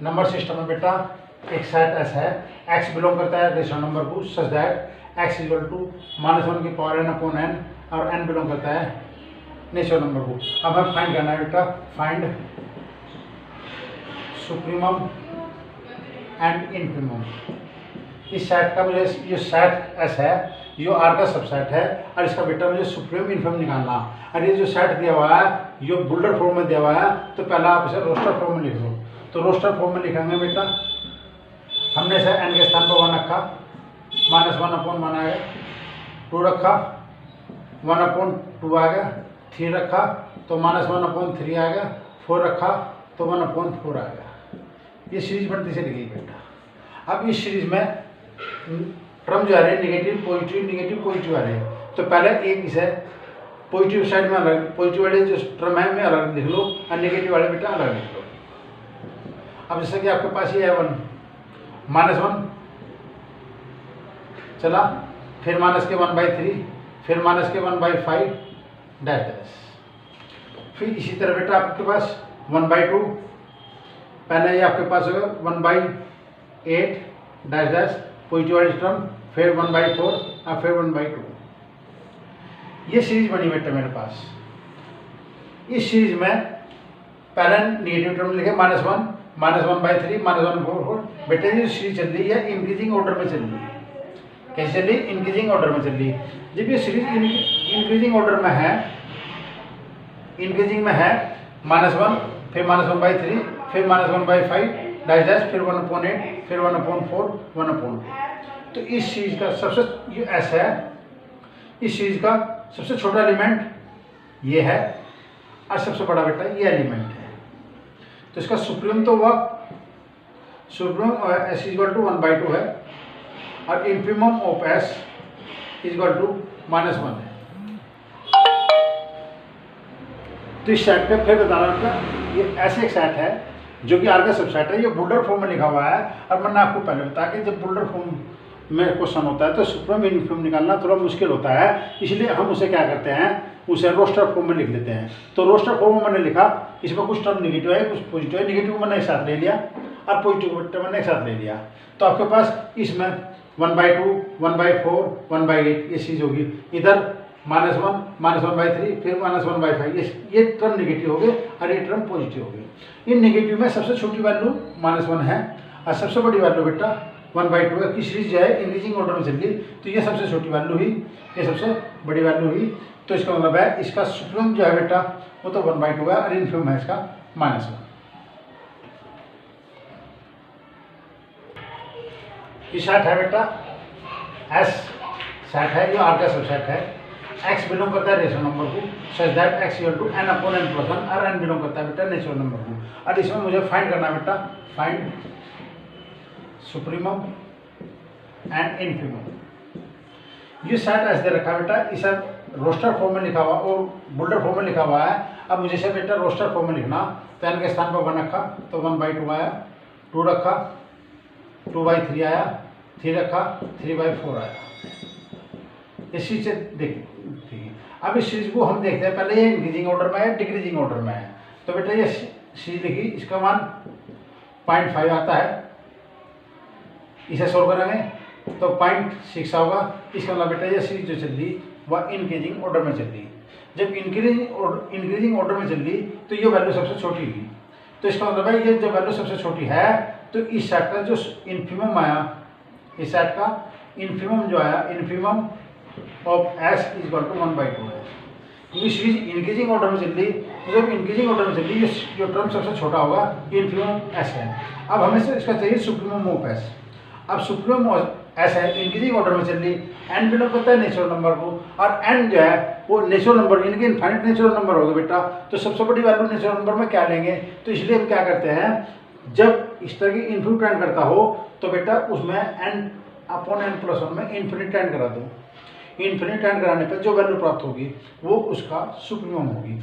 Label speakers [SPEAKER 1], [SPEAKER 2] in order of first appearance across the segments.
[SPEAKER 1] Number system में बेटा एक सेट एस है, एक्स बिलोंग करता है रेशनल नंबर को such that x equal to -1 की पावर n अपॉन n और n बिलोंग करता है नेचुरल नंबर को। अब हमें फाइंड करना है बेटा, फाइंड सुप्रीमम एंड इनफिमम। इस सेट का मुझे, ये सेट एस है, ये आर का सबसेट है और इसका बेटा मुझे सुप्रीम इनफिमम निकालना। और ये जो सेट दिया हुआ है ये बुल्डर फॉर्म में दिया हुआ है, तो पहला आप इसे रोस्टर फॉर्म में लिख दो। तो रोस्टर फॉर्म में लिखेंगे बेटा, हमने इसे n के स्थान पर 1 रखा, -1 अपॉन 1 आ गया, 2 रखा 1 अपॉन 2 आ गया, 3 रखा तो -1 अपॉन 3 आ गया, 4 रखा तो 1 अपॉन 4 आ गया। ये सीरीज बनती से लिखी बेटा। अब इस सीरीज में टर्म जो आ रहे हैं नेगेटिव पॉजिटिव आ रहे हैं, तो पहले एक इसे पॉजिटिव साइड में अलग, पॉजिटिव वाले जो टर्म है में अलग लिख लो और नेगेटिव वाले बेटा अलग लिख लो। अब जैसे कि आपके पास ये है 1 -1 चला, फिर माइनस के 1/3, फिर माइनस के 1/5 डैश डैश। फिर इसी तरह बेटा आपके पास 1/2, पहले ये आपके पास होगा 1/8 डैश डैश पॉजिटिव वाली टर्म, फिर 1/4 और फिर 1/2। ये सीरीज बनी बेटा मेरे पास। इस सीरीज में पहले नेगेटिव टर्म लिखे -1 -1/3 -1/4 बेटा। ये सीरीज चल रही है इंक्रीजिंग ऑर्डर में चल रही है। कैसे चल रही? इंक्रीजिंग ऑर्डर में चल रही है। जब ये सीरीज इंक्रीजिंग ऑर्डर में है, इंक्रीजिंग में है -1 फिर -1/3 फिर -1/5 डैश डैश फिर 1/8 फिर 1/4 1/2। तो इस सीरीज का सबसे, ये एस है, इस सीरीज का सबसे छोटा एलिमेंट ये है और सबसे बड़ा बेटा ये एलिमेंट है। तो इसका सुप्रीम तो हुआ, सुप्रीम एस इक्वल टू 1/2 है और infimum of S equal to -1 है। तो इस सेट पे फिर बताना था, ये ऐसे एक सेट है जो कि आर का सबसेट है, ये बुल्डर फॉर्म में लिखा हुआ है। और मैंने आपको पहले बताया कि जब बुल्डर फॉर्म में क्वेश्चन होता है तो सुप्रीम इनफिमम निकालना थोड़ा मुश्किल होता है, इसलिए हम उसे क्या करते हैं, उसे रोस्टर फॉर्म में लिख लेते हैं। तो रोस्टर फॉर्म में मैंने लिखा, इसमें कुछ टर्म नेगेटिव है कुछ पॉजिटिव है, नेगेटिव मैंने एक साथ ले लिया और पॉजिटिव मैंने एक साथ ले लिया। तो आपके पास इसमें 1/2 1/4 1/8 ये चीज़ होगी। इधर -1 -1/3 फिर -1/5 ये टर्म नेगेटिव हो गए और ये टर्म पॉजिटिव हो गए। इन नेगेटिव में सबसे छोटी वैल्यू -1 है और सबसे बड़ी वैल्यू बेटा 1/2 है। की सीरीज जो है इंक्रीजिंग ऑर्डर में चल रही, तो ये सबसे छोटी वैल्यू हुई, ये सबसे बड़ी वैल्यू हुई। तो इसका मतलब है इसका सुप्रीम जो है बेटा वो तो 1/2 है और इनफिमम है इसका -1। ये सेट है बेटा एस सेट है, ये आर का सबसेट है। एक्स बिलोंग करता है रेशनल नंबर को such that x equal to n upon n plus 1 और n बिलोंग करता है बेटा नेचुरल नंबर को। और इसमें मुझे फाइंड करना है बेटा, फाइंड सुप्रीमम एंड इनफिमम। ये सेट ऐसे दे रखा है बेटा, इसे रोस्टर फॉर्म में लिखा हुआ और बुल्डर फॉर्म में लिखा हुआ है। अब मुझे इसे बेटा रोस्टर फॉर्म में लिखना, तो n के स्थान पर 1 रखा तो 1/2 आया, 2 रखा 2/3 आया, 3 रखा 3/4 आया। इस चीज से देखिए, अब इस चीज को हम देखते हैं, पहले ये इंक्रीजिंग ऑर्डर में है डिक्रीजिंग ऑर्डर में है। तो बेटा ये चीज लिखी, इसका मान 0.5 आता है, इसे सोल्व करेंगे तो 0.6 होगा। इसका मतलब बेटा ये सीरीज जो चल रही वह इंक्रीजिंग ऑर्डर में चल रही। जब इंक्रीजिंग ऑर्डर में चल रही तो ये वैल्यू सबसे छोटी हुई। तो इसका मतलब है ये जब वैल्यू सबसे छोटी है तो इस सेट का जो इनफिमम आया, इस सेट का इनफिमम जो आया, infimum of S equal to 1/2 है। क्योंकि सीरीज इंक्रीजिंग ऑर्डर में चल रही, तो जब इंक्रीजिंग ऑर्डर में चल रही जो टर्म सबसे छोटा होगा ये इनफिमम एस है। अब हमें इसका चाहिए सुप्रीमम ऑफ एस। अब सुप्रीमम एस है, इंक्रीजिंग ऑर्डर में चल रही, एन बिलोंग करता है नेचुरल नंबर को और एन जो है वो नेचुरल नंबर यानी कि इनफाइनाइट नेचुरल नंबर होगा बेटा। तो सबसे बड़ी वैल्यू नेचुरल नंबर में क्या लेंगे, तो इसलिए हम क्या करते हैं, जब इस तरह की इन्फिनिट टेंड करता हो तो बेटा उसमें एन अपॉन एन प्लस 1 में इन्फिनिट टेंड करा दो। इन्फिनिट टेंड कराने पर जो वैल्यू प्राप्त होगी वो उसका सुप्रीमम होगी।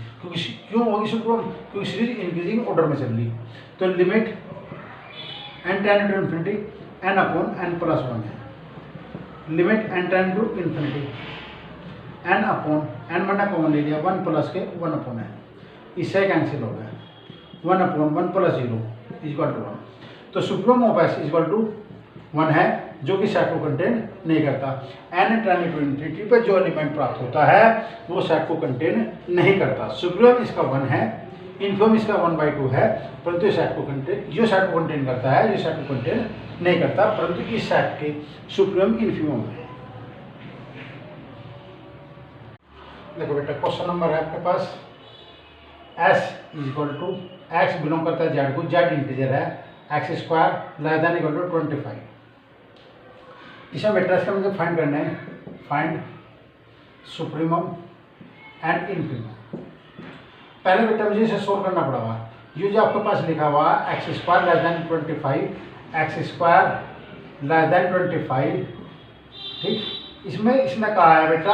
[SPEAKER 1] क्यों होगी सुप्रीमम, क्योंकि सीरीज इंक्रीजिंग ऑर्डर में चल रही। तो limit n tend to infinity n upon n plus 1 है। Limit n tend to infinity n upon n मैंने कॉमन ले लिया 1 प्लस के 1 अपॉन एन, इससे कैंसिल हो गया 1 अपॉन 1 प्लस 0 इक्वल टू 1। तो supremum of S equal to 1 है, जो कि सेट को कंटेन नहीं करता। एन टेंडिंग टू इन्फिनिटी पे जो एलिमेंट प्राप्त होता है वो सेट को कंटेन नहीं करता। सुप्रीमम इसका 1 है, इन्फिमम इसका 1/2 है, परंतु ये सेट को कंटेन करता है, ये सेट को कंटेन नहीं करता, परंतु इस सेट के सुप्रीमम इन्फिमम है। देखो बेटा क्वेश्चन नंबर है आपके पास, S equal to X belong करता है जेड को, जेड इंटीजर है, X square less than equal to 25। इसमें बेटा इसका मुझे फाइंड करना है, फाइंड सुप्रीमम एंड इन्फिमम। पहले बेटा मुझे इसे सोल्व करना पड़ेगा। ये जो आपके पास लिखा हुआ है X square less then 25, x square less then 25, ठीक, इसमें इसने कहा है बेटा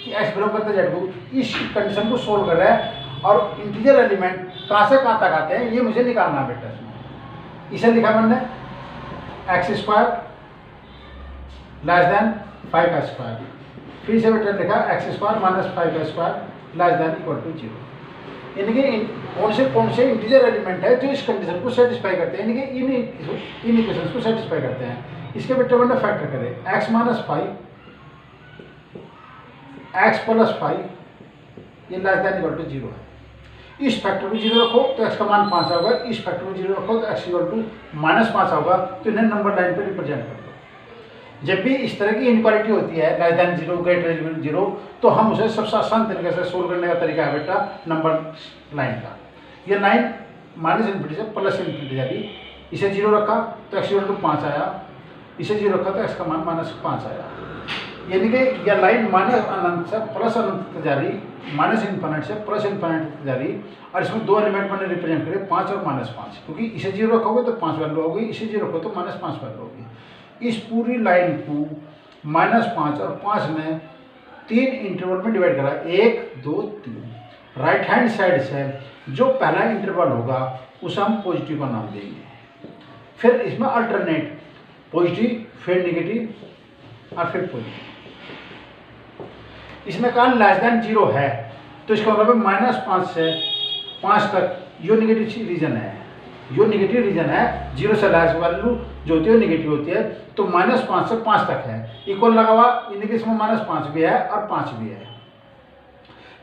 [SPEAKER 1] कि एक्स बिलोंग करता है जेड को, इस कंडीशन को सोल्व कर रहा है और इंटीजर एलिमेंट कहाँ से कहाँ तक आते हैं ये मुझे निकालना है बेटा। इसमें इसे लिखा मैंने एक्स स्क्वायर लेस देन 5 का स्क्वायर, फिर से बेटा लिखा एक्स स्क्वायर माइनस 5 का square less than equal to 0। यानी कि कौन से इंटीजर एलिमेंट है जो इस कंडीशन को सेटिस्फाई करते हैं, यानी कि इन इक्वेशंस को सेटिस्फाई करते हैं। इसके बेटा मैंने फैक्टर करें एक्स माइनस 5, एक्स प्लस 5, ये लेस देन इक्वल टू 0 है। इस फैक्टर को 0 रखो तो एक्स का मान 5 होगा, इस फैक्टर को 0 रखो तो एक्स इक्वल टू -5 होगा। तो इन्हें नंबर लाइन पर रिप्रेजेंट कर दो। जब भी इस तरह की इनक्वालिटी होती है लेस देन 0 ग्रेटर देन 0, तो हम उसे सबसे आसान तरीके से सोल्व करने का तरीका है बेटा नंबर लाइन का। ये लाइन माइनस इन्फिनिटी से प्लस इन्फिनिटी जा रही, इसे 0 रखा तो एक्स इक्वल टू 5 आया, इसे 0 रखा तो एक्स का मान -5 आया। यानी कि यह लाइन माइनस अनंत से प्लस अनंत तक जा रही, माइनस इन्फिनिटी से प्लस इन्फिनिटी तक जा रही, और इसमें दो एलिमेंट मैंने रिप्रेजेंट करे 5 और -5, क्योंकि इसे 0 रखोगे तो 5 वैल्यू होगी, इसे 0 रखो तो -5 वैल्यू होगी। इस पूरी लाइन को -5 और 5 में 3 इंटरवल में डिवाइड करा, 1 2 3। राइट हैंड साइड से जो पहला इंटरवल होगा उसे हम पॉजिटिव का नाम देंगे, फिर इसमें अल्टरनेट पॉजिटिव फिर नेगेटिव और फिर पॉजिटिव। इसमें कहा लेस देन 0 है, तो इसका मतलब है -5 से 5 तक यो नेगेटिव रीजन है, यो नेगेटिव रीजन है। 0 से लेस वैल्यू जो होती है नेगेटिव होती है, तो -5 से 5 तक है, इक्वल लगा हुआ, यानी कि इसमें -5 भी है और 5 भी है।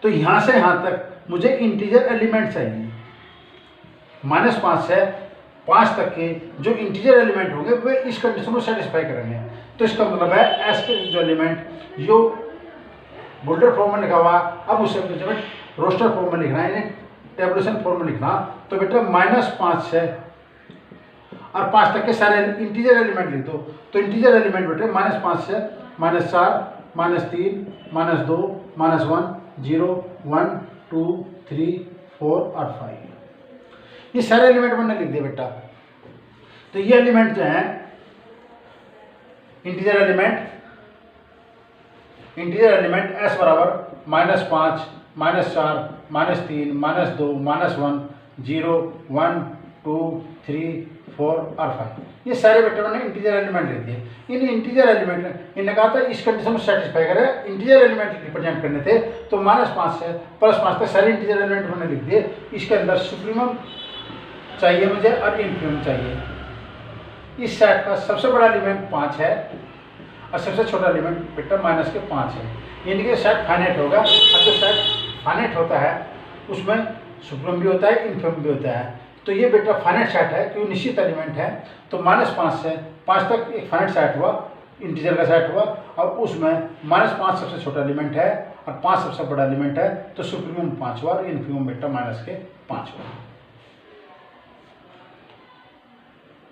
[SPEAKER 1] तो यहाँ से यहाँ तक मुझे इंटीजर एलिमेंट चाहिए, -5 से 5 तक के जो इंटीजर एलिमेंट होंगे वे इस कंडीशन को सेटिस्फाई करेंगे। तो इसका मतलब है एस के जो एलिमेंट जो बोल्डर फॉर्म में लिखा हुआ, अब उसे रोस्टर फॉर्म में लिखना है, यानी टेबुलेशन फॉर्म में लिखना। तो बेटा -5 से और 5 तक के सारे इंटीजर एलिमेंट लिख दो। तो इंटीजर एलिमेंट बेटे -5 से -4, -3, -2, -1, 0, 1, 2, 3, 4 और 5, ये सारे एलिमेंट मैंने लिख दिए बेटा। तो ये एलिमेंट जो है इंटीजर एलिमेंट s बराबर -5, -4, -3, -2, -1, 0, 1, 2, 3, 4 और 5, ये सारे बेटे मैंने इंटीजर एलिमेंट लिख दिए। इन इंटीजर एलिमेंट इन्हें कहा था इस कंडीशन में सेटिस्फाई करें, इंटीजर एलिमेंट रिप्रेजेंट करने थे, तो -5 से +5 तक सारे इंटीजर एलिमेंट मैंने लिख दिए। इसके अंदर सुप्रीमम चाहिए मुझे और इन्फिमम चाहिए। इस सेट का सबसे बड़ा एलिमेंट 5 है और सबसे छोटा एलिमेंट बेटा -5 है, यानी कि सेट फाइनाइट होगा। और जो सेट फाइनाइट होता है उसमें सुप्रीमम भी होता है, इन्फिमम भी होता है। तो ये बेटा फाइनाइट सेट है क्योंकि निश्चित एलिमेंट है, तो -5 से 5 तक एक फाइनाइट सेट हुआ, इंटीजर का सेट हुआ, और उसमें -5 सबसे छोटा एलिमेंट है और 5 सबसे बड़ा एलिमेंट है, तो सुप्रीमम 5 हुआ और इन्फिमम बेटा -5 हुआ।